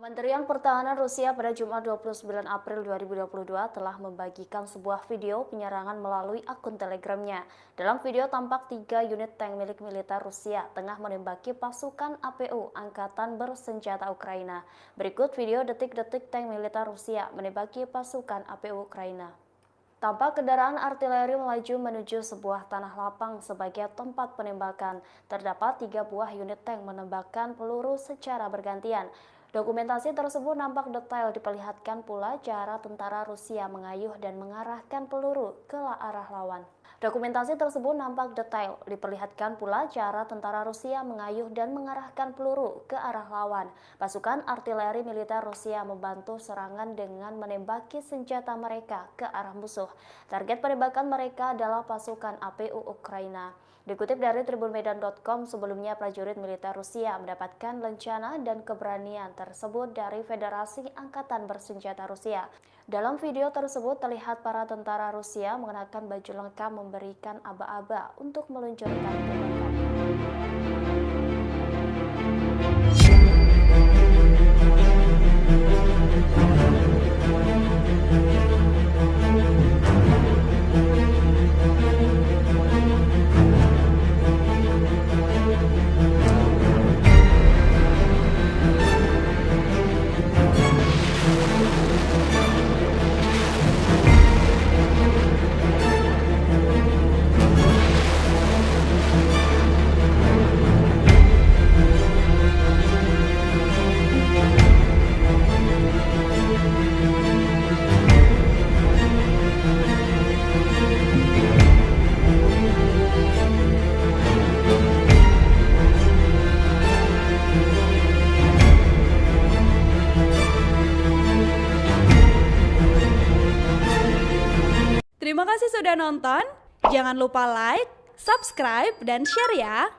Kementerian Pertahanan Rusia pada Jumat 29 April 2022 telah membagikan sebuah video penyerangan melalui akun Telegramnya. Dalam video tampak 3 unit tank milik militer Rusia tengah menembaki pasukan APU Angkatan Bersenjata Ukraina. Berikut video detik-detik tank militer Rusia menembaki pasukan APU Ukraina. Tampak kendaraan artileri melaju menuju sebuah tanah lapang sebagai tempat penembakan. Terdapat 3 buah unit tank menembakkan peluru secara bergantian. Dokumentasi tersebut nampak detail, diperlihatkan pula cara tentara Rusia mengayuh dan mengarahkan peluru ke arah lawan. Dokumentasi tersebut nampak detail, diperlihatkan pula cara tentara Rusia mengayuh dan mengarahkan peluru ke arah lawan. Pasukan artileri militer Rusia membantu serangan dengan menembaki senjata mereka ke arah musuh. Target penembakan mereka adalah pasukan APU Ukraina. Dikutip dari tribunmedan.com, sebelumnya prajurit militer Rusia mendapatkan lencana dan keberanian tersebut dari Federasi Angkatan Bersenjata Rusia. Dalam video tersebut terlihat para tentara Rusia mengenakan baju lengkap memberikan aba-aba untuk meluncurkan tembakan. Terima kasih sudah nonton. Jangan lupa like, subscribe, dan share ya.